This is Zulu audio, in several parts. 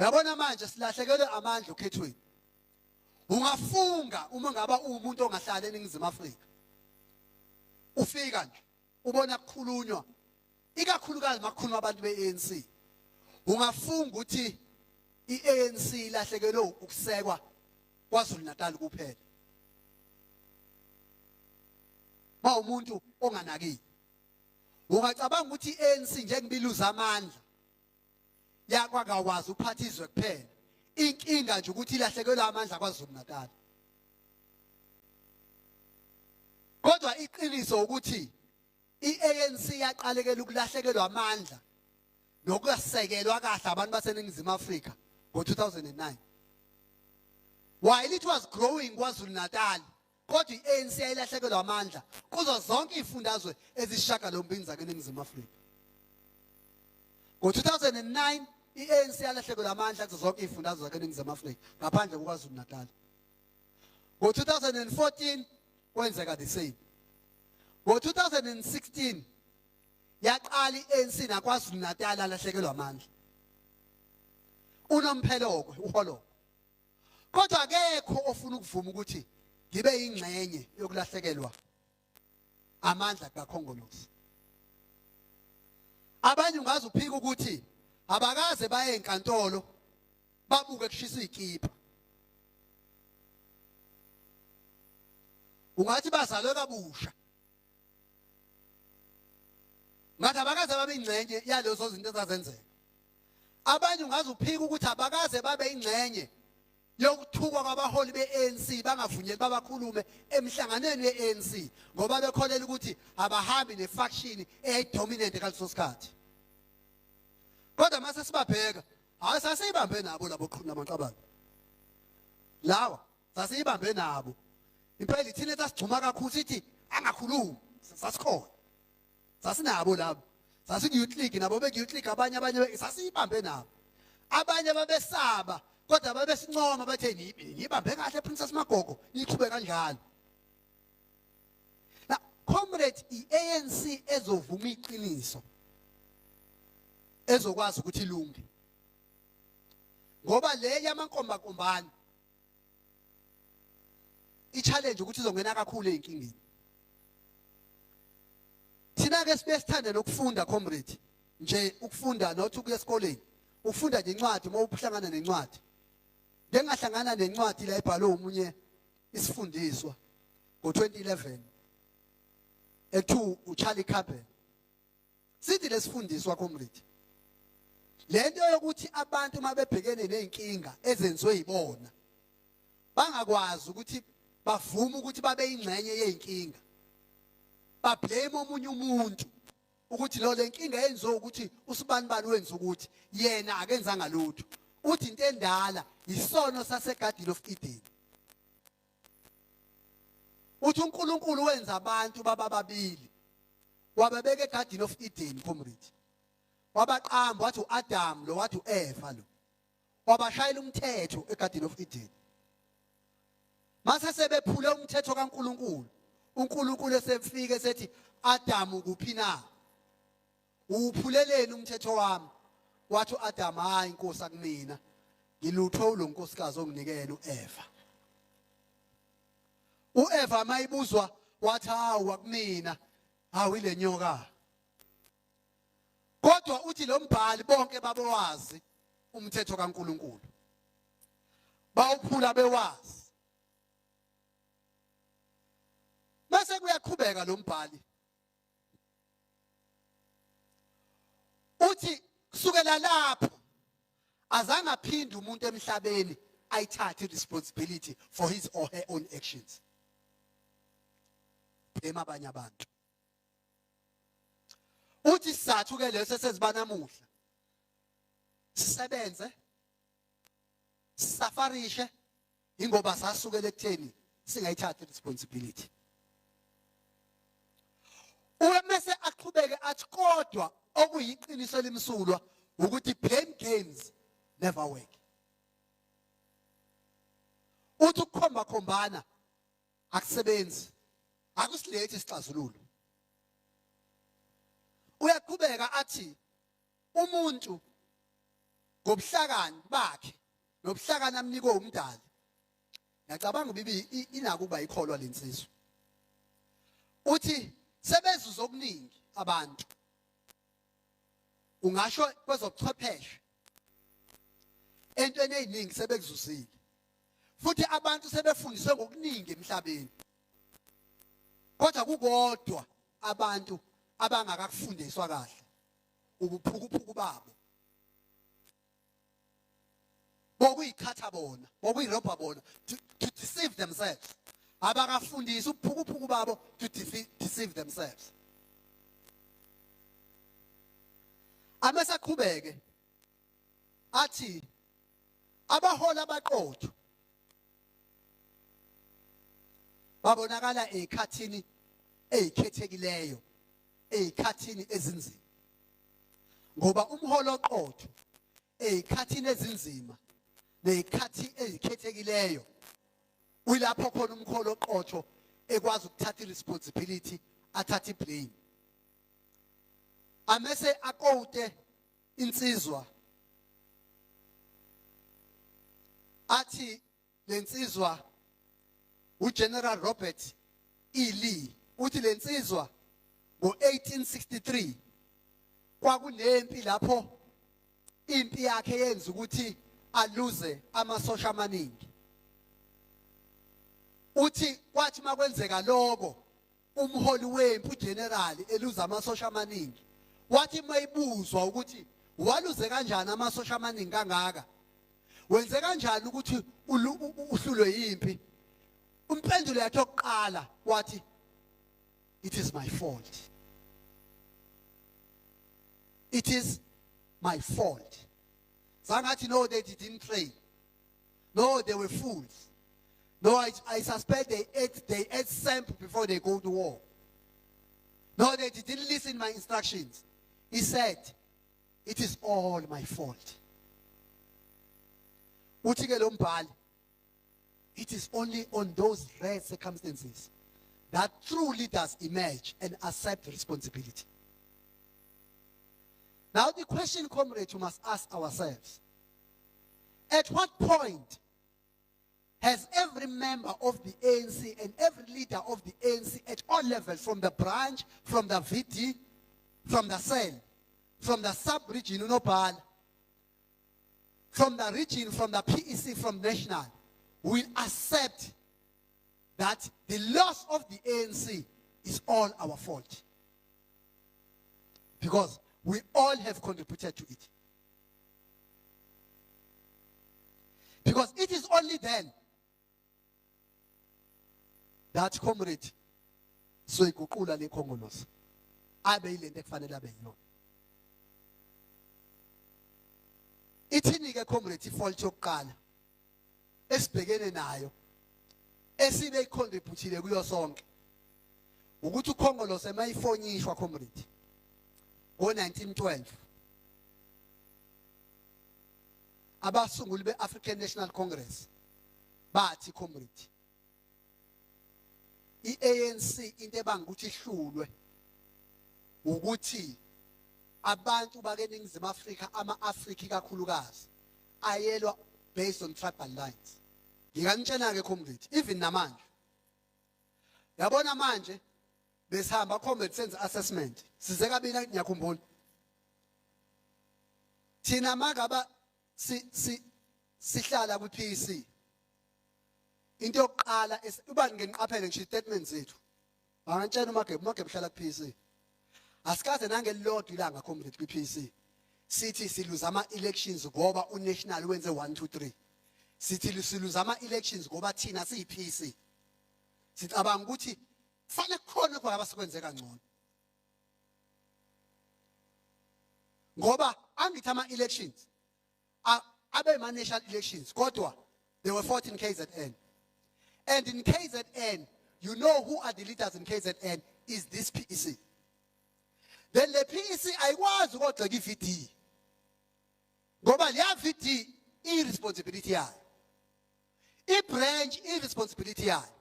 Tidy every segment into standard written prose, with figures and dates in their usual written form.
Uyabona manje silahlekelwe amandla ukhethweni. Ungafunga uma ngaba umuntu ongahlala eNingizimu Afrika. Ufika nje ubona kukhulunywa ikakhulukazi makukhuluma abantu beANC. Ungafunga ukuthi iANC ilahlekelwe ukusekwa kwaZulu Natal kuphela. Ma umuntu onganakile. Ungacabanga ukuthi iANC njengebiluza amandla yakwakawazi ukuphathizwe kuphela. Inkinga nje ukuthi ilahlekelwe amandla kwaZulu Natal. Kodwa iqiniso ukuthi iANC yaqalekela ukulahlekelwa amandla nokusekelwa kahle abantu baseNingizimu Afrika ngo-2009. While it was growing kwaZulu Natal, kodwa iANC yayilahlekelwa amandla kuzo zonke izifundazwe ezisishiyagalombili zaseNingizimu Afrika. Ngo-2009 iANC yalahlekelwa amandla kuzo zonke izifundazwe zaseNingizimu Afrika ngaphandle kwaZulu Natal. Ngo-2014 kwenzeka the same. Ngo-2016 yaqala iANC nakwaZulu Natal alahlekelwa amandla. Unompheloko uholoko. Kodwa akekho ofuna ukuvuma ukuthi ngibe ingxenye yokulahlekelwa amandla kaKhongolose. Abanye ungaze uphika ukuthi abakaze baye enkantolo babuke kushisa ikipa. Ungathi bazalwe kabusha. Ngathi abakaze babe ingxenye yalezo zinto ezazenzeka. Abanye ungaze uphika ukuthi abakaze babe ingxenye yokuthukwa kwabaholi beANC bangavunyelwa babakhulume emhlanganweni weANC ngoba bekholela ukuthi abahambi nefaction eyayidominate ngaleso sikhathi. Kodwa mase sibabheka, hayi sasibambe nabo labo qhuna amaqabane. Lawa sasibambe nabo. Impela ithina sasigcuma kakhulu sithi angakhulumi, sasikhona. Sasinabo labo. Sasiyouth league nabo beYouth league abanye sasibambe nabo. Abanye babesaba kodwa babesincoma bathe ngibambe kahle Princess Magogo iqhube kanjalo. Na comrade iANC ezovuma iqiniso ezokwazi ukuthi ilunge. Ngoba le yamankomba kombani i-challenge ukuthi izongena kakhulu ezinkingeni. Thina ke sibesithanda nokufunda comrade nje ukufunda not ukuya esikoleni. Ufunda nje incwadi uma uhlangana nencwadi. Njengahlangana nencwadi la ebhalwe umunye isifundiswa ngo-2011 ethu uCharlie Campbell. Sithi lesifundiswa comrade. Lento yokuthi abantu mabebhekene nezinkinga ezenziwe yibona bangakwazi ukuthi bavume ukuthi babe ingxenye yezinkinga. Bablame omunye umuntu ukuthi lo lenkinga yenziwe ukuthi usibanibani wenza ukuthi yena akenzanga lutho. Uthi into endala isono saseGarden of Eden. Uthi uNkulunkulu wenza abantu bababili. Wababeka eGarden of Eden comrade. Wabaqamba wathi uAdam lo wathi uEva lo. Wabashayela umthetho eGarden of Eden. Mase sebephule umthetho kaNkulunkulu. uNkulunkulu esefike esethi Adam kuphi na? Uphuleleni umthetho wami. Wathi uAdam hayi inkosi akumina. Ngilutho lo nkosikazi onginikele uEva. uEva mayibuzwa wathi hawu akumina. Hawu ile nyoka. Kodwa uthi lo mbhali bonke babewazi umthetho kaNkulunkulu. Bawuphula bewazi. Mase kuyaqhubeka lo mbhali. Uthi kusukela lapho azange aphinde umuntu emhlabeni ayithathe responsibility for his or her own actions. Abanye abantu. Uthi sizathu ke leso sesiba namuhla. Sisebenze. Safarishe ingoba sasukela ekutheni singayithatha responsibility. Umase aqhubeke athi kodwa okuyiqiniso limsulwa ukuthi blame games never work. Uthi ukukhomba khombana akusebenzi. Akusilethi isixazululo. Uyaqhubeka athi umuntu ngobuhlakani bakhe nobuhlakani amnikwe umdali. Ngiyacabanga bibi inako ukuba ikholwa lensizwa. Uthi sebezuza okuningi abantu. Ungasho kwezobuchwepheshe entweni eziningi sebekuzusile. Futhi abantu sebefundiswe ngokuningi emhlabeni. Kodwa kukodwa abantu abangakakufundiswa kahle ubuphukuphuku babo. Bokuyikhatha bona, bokuyirobha bona to deceive themselves. Abakafundisa ubuphukuphuku babo to deceive themselves. Amesaqhubeke athi abahola abaqotho babonakala ezikhathini ezikhethekileyo, ezikhathini ezinzima. Ngoba umholo oqotho ezikhathini ezinzima nezikhathi ezikhethekileyo uyilapho khona umholo oqotho ekwazi ukuthatha iresponsibility, athatha iblame. Amese aqote insizwa athi lensizwa uGeneral Robert E. Lee uthi lensizwa ngo-1863 kwakunempi lapho impi yakhe yenza ukuthi aluze amasosha amaningi. Uthi kwathi makwenzeka lokho umholi wempi uGeneral eluza amasosha amaningi wathi mayibuzwa ukuthi waluze kanjani amasosha amaningi kangaka, wenze kanjani ukuthi uhlulwe yimpi, umpendulo yakhe yokuqala wathi it is my fault. It is my fault. Zangathi no, they didn't pray. No, they were fools. No, I suspect they ate sample before they go to war. No, they didn't listen to my instructions. He said, it is all my fault. Uthi ke lo mbhali, it is only on those rare circumstances that true leaders emerge and accept responsibility. Now the question, comrade, we must ask ourselves, at what point has every member of the ANC and every leader of the ANC at all levels, from the branch, from the VD, from the cell, from the sub-region, from the region, from the PEC, from national, will accept that the loss of the ANC is all our fault? Because we all have contributed to it. Because it is only then that, comrade, soyiguqula le khongolose abe yilento ekufanele abe yiyona. Ithini ke, comrade, ifault yokuqala esibhekene nayo esibe icontributile kuyo sonke ukuthi ukhongolose mayifonyishwa, comrade, ngo-1912 abasunguli be-African National Congress bathi, comrade, i-ANC into ebanga ukuthi ihlulwe ukuthi abantu bakeNingizimu Afrika, ama-Afrika ikakhulukazi, ayelwa based on tribal lines. Ngikanitshena ke, comrade, even namanje yabona manje besihamba, comrade, senze assessment size kabina, ngiyakhumbula thina magaba sihlala kwi-PEC, into yokuqala ubani ngeniqaphele ngisho statement zethu angantshela uMagebe uhlala ku-PEC, asikaze nangelilodwa ilanga, comrade, kwi-PEC sithi siluza ama-elections ngoba unational wenze 1 2 3. Sithi siluza ama-elections ngoba thina siyi-PEC sicabanga ukuthi kufanele kukhona kwa abasikwenze kangcono, ngoba angithi ama-elections abe ma-national elections kodwa there were 14 KZN, and in KZN you know who are the leaders in KZN is this PEC. Then the PEC ayikwazi ukugxeka i-VD ngoba leya VD i-responsibility yayo, i-branch i-responsibility yayo,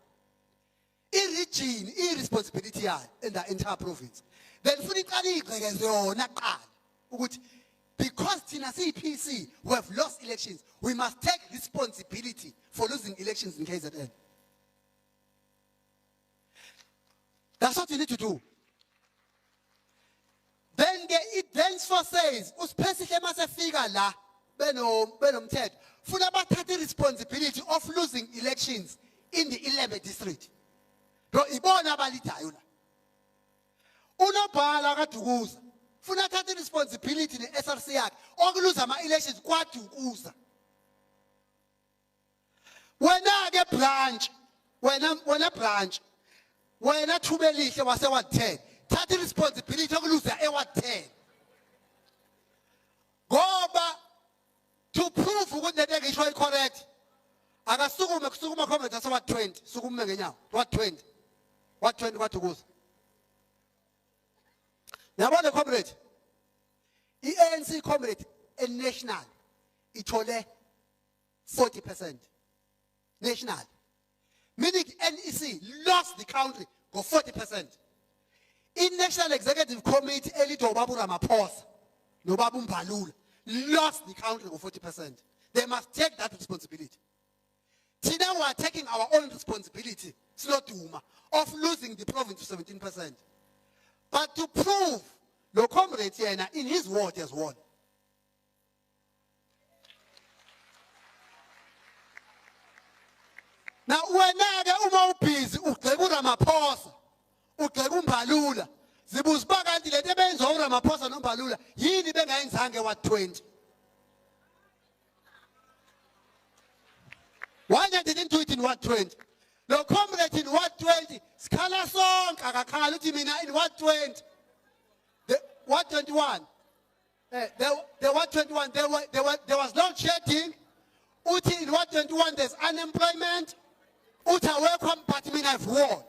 i-region i-responsibility yayo in the entire province. Then futhi iqala igxekeze yona kuqala ukuthi because thina siyi-PC, we have lost elections. We must take responsibility for losing elections in KZN. That's what you need to do. Then it thenceforth says, uSiphethihle masefika la benomthetho, funa bathathe responsibility of losing elections in the 11th district. Do ibona abalidayo la. Unobhala kaDukuza funa thathe responsibility ne-SRC yakhe okuluza ama-elections kwaDukuza. Wena ke branch, wena branch, wena Thubelihle wase-Ward 10, thathe responsibility okuluza e-Ward 10. Ngoba to prove ukuthi lento engisho correct, akasukume kusukuma comment ase-Ward 20, sukume ngenyawo, Ward 20. Ward 20 kwaDukuza. Yabona comrade, i-ANC comrade national ithole 40%. National. Meaning NEC lost the country for 40%. In National Executive Committee, Elito Babu Ramaphosa, Nobabu Mbalula, lost the country for 40%. They must take that responsibility. Today we are taking our own responsibility, Slotuma, of losing the province to 17%. But to prove the comrade here in his ward has won. Now when I busy, Ramaphosa, Mbalula, Zibusbaka until the depends on Ramaphosa no Mbalula, he didn't hang what 20. Why they didn't do it in what 20? No comrade in what 20? Scala song, Kakakalutimina in what 20? The what 21? The what 21? There was load shedding. Uti in what 21? There's unemployment. Uta welcome party mean I've won.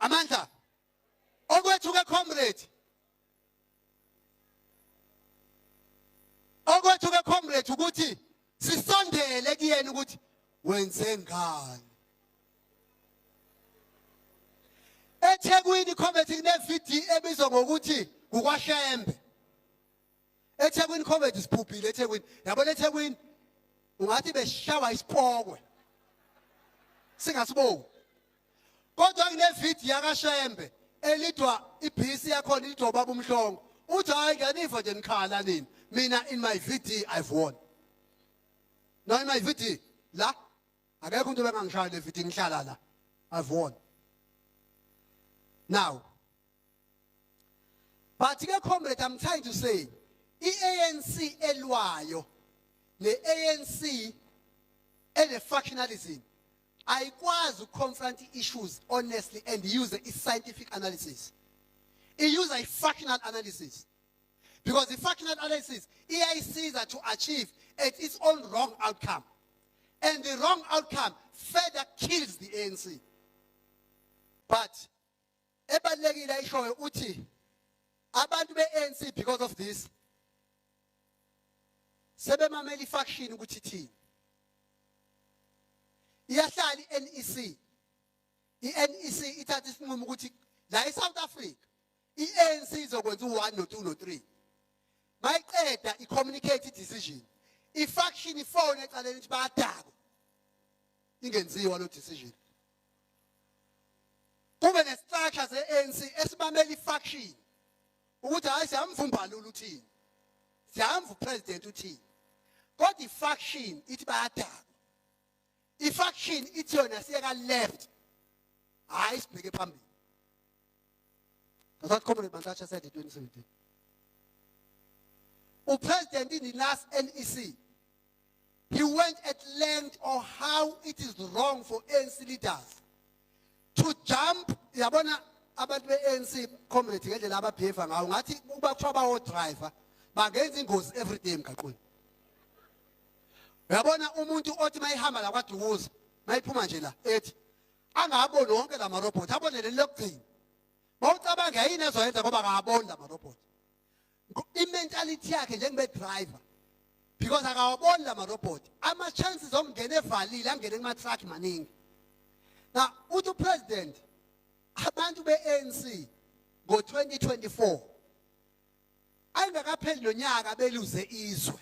Amanda, Ogwe to a comrade. Ogwe to a comrade to Guti. Si Sunday, legi and Guti. When Zengan. eThekwini comedy ne-VD ebizwa ngokuthi kuKwaShembe. eThekwini comedy siphuphile eThekwini. Yabona eThekwini ungathi beshawa isipokwe. Singasibongi. Kodwa kune-VD yakaShembe elidwa ibhisi yakhona ilidwa ubaba uMhlongo. Uthi hayi nganifa nje nikhala nini. Mina in my VD I've won. Now in my VD la akekho umuntu bengangishaya le VD ngihlala la. I've won. Now, but comrade, I'm trying to say, ANC elwayo, the ANC and the factionalism, I was to confront the issues honestly and use a scientific analysis. He used a factional analysis. Because the factional analysis, EIC is to achieve its own wrong outcome. And the wrong outcome further kills the ANC. But ebalekile ishoyo uthi abantu be-ANC because of this sebemamela ifaction ukuthi thini iyahlala i-NEC i-NEC ithatha isinqumo ukuthi la eSouth Africa i-ANC izokwenza u1 no2 no3 mayiqeda i-communicate decision ifaction ifone ecaleni ukuthi bayadakwa ingenziwa lo decision. Kube ne-structure ze-ANC esibamela i-faction ukuthi hayi siyamva uMbalula uthini siyamva upresident uthini kodwa i-faction ithi bayadakwa i-faction ithi yona siyeka left hayi sibheke phambili. That's what Comrade Mantashe said in 2017. Upresident in the last NEC he went at length on how it is wrong for ANC leaders to jump. Yabona abantu be-ANC community ngendlela ababehave ngayo ngathi uba kuthiwa bawo driver bangenza ingozi every day emgaqweni. Yabona umuntu othi mayihamba la kwaDukuza mayiphuma nje la ethi angaboni wonke la marobot abone leli lokugcina mawucabanga yini ezoyenza ngoba akaboni la marobot i-mentality yakhe njengebe driver because akawaboni la marobot ama-chances okungena evalile angene kuma-truck maningi. Now, uthi president abantu be-ANC ngo-2024 ayingakapheli nonyaka beluze izwe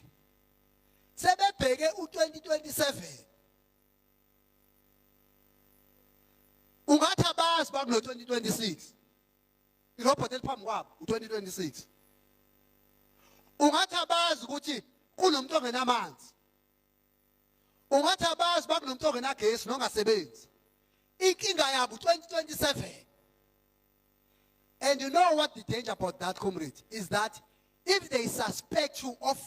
sebebheke u2027 ungathi abazi bakuno 2026 irobot eliphambi kwabo u2026 ungathi abazi ukuthi kunomuntu ongenamanzi ungathi abazi bakunomuntu ongenagesi nongasebenzi inkinga yabo 2027. And you know what the danger about that, comrade, is that if they suspect you of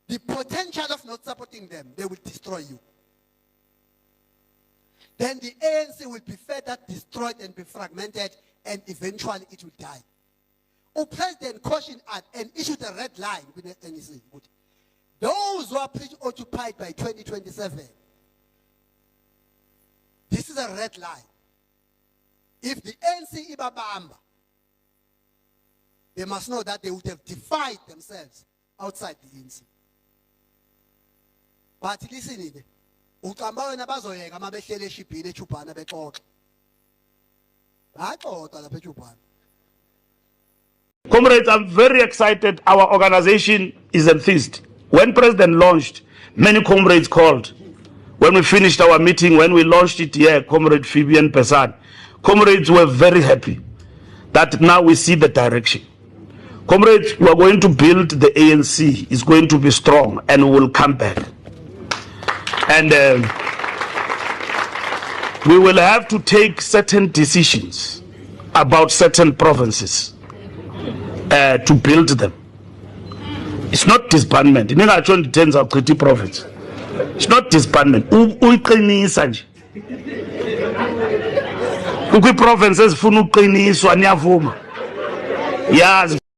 the potential of not supporting them, they will destroy you. Then the ANC will be further destroyed and be fragmented, and eventually it will die. The president cautioned and issued a red line with the ANC. Those who are preoccupied by 2027, this is a red line. If the ANC ibabamba, they must know that they would have defied themselves outside the ANC. But listen, Comrades, I'm very excited. Our organization is enthused. When President launched, many comrades called. When we finished our meeting, when we launched it here, Comrade Fabian Pesan, comrades were very happy that now we see the direction. Comrades, we are going to build the ANC. It's going to be strong and we will come back. And we will have to take certain decisions about certain provinces to build them. It's not disbandment. In actual terms of Kriti province. It's not disbandment. Ukwi provinces funu uqiniswa niyavuma. Yazi